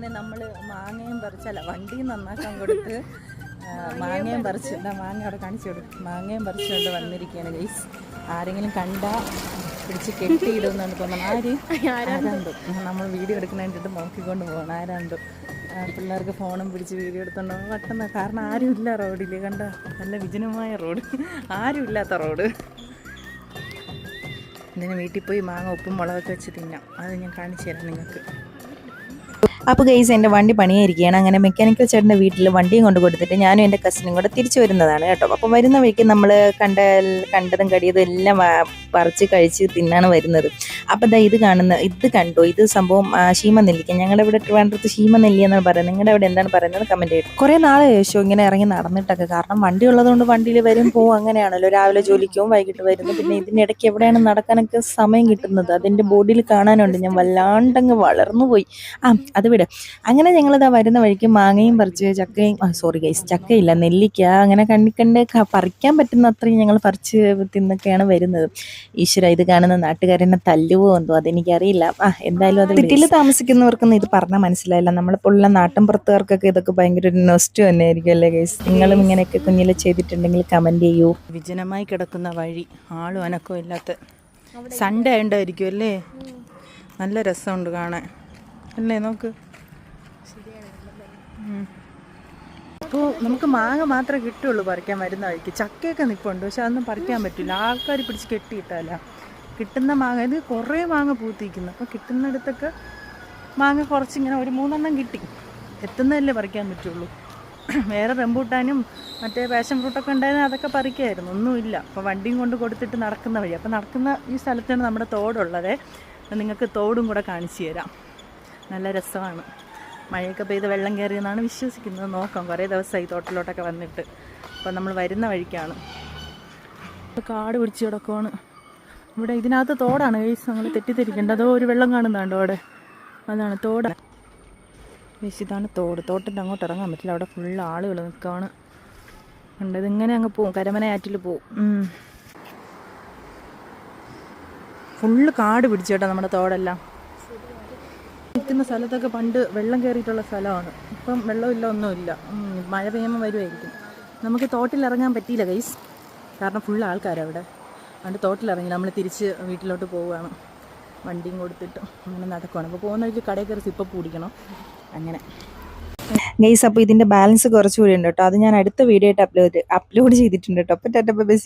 അങ്ങനെ നമ്മൾ മാങ്ങയും പറിച്ചല്ല വണ്ടിയും നന്നാക്കാൻ കൊടുത്ത് മാങ്ങയും പറിച്ച് മാങ്ങ അവിടെ കാണിച്ചു കൊടുക്കും. മാങ്ങയും പറിച്ചുകൊണ്ട് വന്നിരിക്കുകയാണ് ഗൈസ്. ആരെങ്കിലും കണ്ടാൽ പിടിച്ച് കെട്ടിയിടുമെന്നാണ് തോന്നുന്നത്. ആരാണ്ടോ നമ്മൾ വീഡിയോ എടുക്കുന്നതിൻ്റെ നോക്കിക്കൊണ്ട് പോകണം. ആരാണ്ടോ പിള്ളേർക്ക് ഫോണും പിടിച്ച് വീഡിയോ എടുത്തോണ്ടോ പെട്ടെന്ന്. കാരണം ആരുമില്ല റോഡിൽ. കണ്ട നല്ല വിജനമായ റോഡ്, ആരുമില്ലാത്ത റോഡ്. ഇതിന് വീട്ടിൽ പോയി മാങ്ങ ഉപ്പും മുളകൊക്കെ വെച്ച് തിന്നാം. അത് ഞാൻ കാണിച്ചു തരാം നിങ്ങൾക്ക്. അപ്പോൾ ഗൈസ് എൻ്റെ വണ്ടി പണിയായിരിക്കുകയാണ്. അങ്ങനെ മെക്കാനിക്കൽ ചേട്ടൻ്റെ വീട്ടിൽ വണ്ടിയും കൊണ്ട് കൊടുത്തിട്ട് ഞാനും എൻ്റെ കസിനും കൂടെ തിരിച്ചു വരുന്നതാണ് കേട്ടോ. അപ്പോൾ വരുന്ന വഴിക്ക് നമ്മൾ കണ്ടതും കടിയതും എല്ലാം പറിച്ച് കഴിച്ച് തിന്നാണ് വരുന്നത്. അപ്പോൾ ഇത് കണ്ടോ, ഇത് സംഭവം ശീമനെല്ലിക്ക. ഞങ്ങളുടെ ഇവിടെ ട്രിവാൻഡ്രത്ത് ശീമനെല്ലി എന്നാണ് പറയുന്നത്. നിങ്ങളുടെ ഇവിടെ എന്താണ് പറയുന്നത് കമൻറ്റ് ചെയ്തു. കുറേ നാളെ ശേഷം ഇങ്ങനെ ഇറങ്ങി നടന്നിട്ടൊക്കെ. കാരണം വണ്ടി ഉള്ളതുകൊണ്ട് വണ്ടിയിൽ വരും പോവും, അങ്ങനെയാണല്ലോ. രാവിലെ ജോലിക്ക് പോകും, വൈകിട്ട് വരുന്നു. പിന്നെ ഇതിനിടയ്ക്ക് എവിടെയാണ് നടക്കാനൊക്കെ സമയം കിട്ടുന്നത്. അതിൻ്റെ ബോഡിയിൽ കാണാനുണ്ട്. ഞാൻ വല്ലാണ്ടങ്ങ് വളർന്നു പോയി. അത് വിട്. അങ്ങനെ ഞങ്ങളിതാ വരുന്ന വഴിക്ക് മാങ്ങയും പറിച്ച് ചക്കയില്ല, നെല്ലിക്ക അങ്ങനെ കണ്ട് പറിക്കാൻ പറ്റുന്ന അത്രയും ഞങ്ങൾ പറിച്ച് തിന്നൊക്കെയാണ് വരുന്നത്. ഈശ്വര, ഇത് കാണുന്ന നാട്ടുകാരെന്നെ തല്ലുവോ എന്തോ അതെനിക്കറിയില്ല. എന്തായാലും അത് വീട്ടിൽ താമസിക്കുന്നവർക്കൊന്നും ഇത് പറഞ്ഞാൽ മനസ്സിലായില്ല. നമ്മളിപ്പോഴുള്ള നാട്ടിൻപുറത്തുകാർക്കൊക്കെ ഇതൊക്കെ ഭയങ്കര ഒരു നൊസ്റ്റു തന്നെ ആയിരിക്കും അല്ലേ ഗൈസ്? നിങ്ങളും ഇങ്ങനെയൊക്കെ കുഞ്ഞിൽ ചെയ്തിട്ടുണ്ടെങ്കിൽ കമൻറ്റ് ചെയ്യൂ. വിജനമായി കിടക്കുന്ന വഴി, ആളും അനക്കവും ഇല്ലാത്ത. സൺഡേ ഉണ്ടായിരിക്കും അല്ലേ? നല്ല രസമുണ്ട് കാണാൻ അല്ലേ? നോക്ക്. അപ്പോൾ നമുക്ക് മാങ്ങ മാത്രമേ കിട്ടുള്ളൂ പറിക്കാൻ വരുന്ന വഴിക്ക്. ചക്കയൊക്കെ നിൽപ്പുണ്ട്, പക്ഷെ അതൊന്നും പറിക്കാൻ പറ്റില്ല. ആൾക്കാർ പിടിച്ച് കെട്ടിയിട്ടല്ല. കിട്ടുന്ന മാങ്ങ, ഇത് കുറേ മാങ്ങ പൂത്തിരിക്കുന്നു. അപ്പോൾ കിട്ടുന്നിടത്തൊക്കെ മാങ്ങ കുറച്ചിങ്ങനെ ഒരു 3 കിട്ടി. എത്തുന്നതല്ലേ പറിക്കാൻ പറ്റുള്ളൂ. വേറെ റംബൂട്ടാനും മറ്റേ പാഷൻ ഫ്രൂട്ടൊക്കെ ഉണ്ടായിരുന്നത് അതൊക്കെ പറിക്കായിരുന്നു. ഒന്നുമില്ല. അപ്പോൾ വണ്ടിയും കൊണ്ട് കൊടുത്തിട്ട് നടക്കുന്ന വഴി. അപ്പോൾ നടക്കുന്ന ഈ സ്ഥലത്താണ് നമ്മുടെ തോടുള്ളത്. നിങ്ങൾക്ക് തോടും കൂടെ കാണിച്ചു തരാം. നല്ല രസമാണ്. മഴയൊക്കെ പെയ്ത് വെള്ളം കയറിയെന്നാണ് വിശ്വസിക്കുന്നത്. നോക്കാം, കുറേ ദിവസമായി തോട്ടിലോട്ടൊക്കെ വന്നിട്ട്. അപ്പോൾ നമ്മൾ വരുന്ന വഴിക്കാണ്. കാട് പിടിച്ച് കിടക്കുവാണ് ഇവിടെ. ഇതിനകത്ത് തോടാണ് ഗൈസ്, നമ്മൾ തെറ്റിദ്ധരിക്കേണ്ട. അതോ ഒരു വെള്ളം കാണുന്നുണ്ടോ അവിടെ? അതാണ് തോട് ഗൈസ്, ഇതാണ് തോട്. തോട്ടിൻ്റെ അങ്ങോട്ട് ഇറങ്ങാൻ പറ്റില്ല, അവിടെ ഫുള്ള് ആളുകൾ നിൽക്കുകയാണ്. ഉണ്ട്, ഇതിങ്ങനെ അങ്ങ് പോവും, കരമനയാറ്റിൽ പോവും. ഫുള്ള് കാട് പിടിച്ചേട്ടാ നമ്മുടെ തോടെല്ലാം. നിൽക്കുന്ന സ്ഥലത്തൊക്കെ പണ്ട് വെള്ളം കയറിയിട്ടുള്ള സ്ഥലമാണ്. ഇപ്പം വെള്ളമില്ല, ഒന്നുമില്ല. മഴ പെയ്യുമ്പോൾ വരുമായിരിക്കും. നമുക്ക് തോട്ടിലിറങ്ങാൻ പറ്റിയില്ല ഗൈസ്, കാരണം ഫുൾ ആൾക്കാരാണ് അവിടെ. അതുകൊണ്ട് തോട്ടിലിറങ്ങി നമ്മൾ തിരിച്ച് വീട്ടിലോട്ട് പോവുകയാണ്. വണ്ടിയും കൊടുത്തിട്ട് അങ്ങനെ നടക്കുവാണ്. അപ്പോൾ പോകുന്ന വഴിക്ക് കടയിൽ കയറി സിപ്പപ്പ് കുടിക്കണം. അങ്ങനെ ഗൈസ്, അപ്പോൾ ഇതിൻ്റെ ബാലൻസ് കുറച്ചുകൂടി ഉണ്ട് കേട്ടോ. അത് ഞാൻ അടുത്ത വീഡിയോ ആയിട്ട് അപ്ലോഡ് ചെയ്തിട്ടുണ്ട് കേട്ടോ. അപ്പോൾ ടാറ്റ ബൈ ബൈ.